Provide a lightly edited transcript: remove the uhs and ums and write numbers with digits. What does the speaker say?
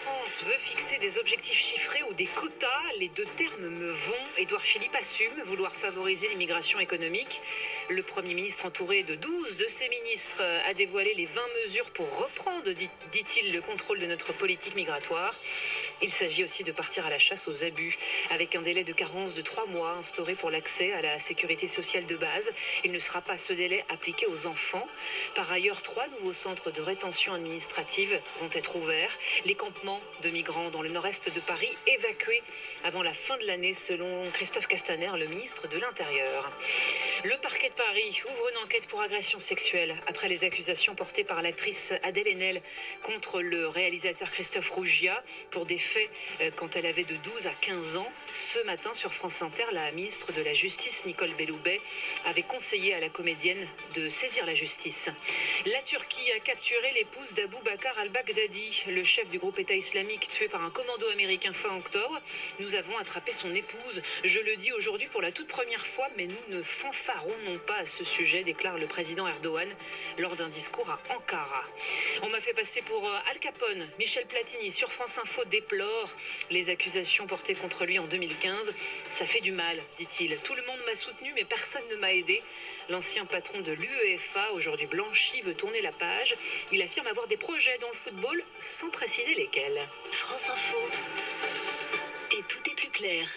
France veut fixer des objectifs chiffrés ou des quotas. Les deux termes me vont. Édouard Philippe assume vouloir favoriser l'immigration économique. Le Premier ministre, entouré de 12 de ses ministres, a dévoilé les 20 mesures pour reprendre, dit-il, le contrôle de notre politique migratoire. Il s'agit aussi de partir à la chasse aux abus, avec un délai de carence de 3 mois instauré pour l'accès à la sécurité sociale de base. Il ne sera pas ce délai appliqué aux enfants. Par ailleurs, 3 nouveaux centres de rétention administrative vont être ouverts. Les campements de migrants dans le nord-est de Paris évacués avant la fin de l'année, selon Christophe Castaner, le ministre de l'Intérieur. Le parquet de Paris ouvre une enquête pour agression sexuelle après les accusations portées par l'actrice Adèle Haenel contre le réalisateur Christophe Rougia pour des faits quand elle avait de 12 à 15 ans. Ce matin, sur France Inter, la ministre de la Justice, Nicole Belloubet, avait conseillé à la comédienne de saisir la justice. La Turquie a capturé l'épouse d'Abou Bakr al-Baghdadi, le chef du groupe État islamique tué par un commando américain fin octobre. Nous avons attrapé son épouse. Je le dis aujourd'hui pour la toute première fois, mais nous ne fanfaronnons pas à ce sujet, déclare le président Erdogan lors d'un discours à Ankara. On m'a fait passer pour Al Capone. Michel Platini sur France Info déplore les accusations portées contre lui en 2015. Ça fait du mal, dit-il. Tout le monde m'a soutenu, mais personne ne m'a aidé. L'ancien patron de l'UEFA, aujourd'hui blanchi, veut tourner la page. Il affirme avoir des projets dans le football, sans préciser lesquels. France Info. Et tout est plus clair.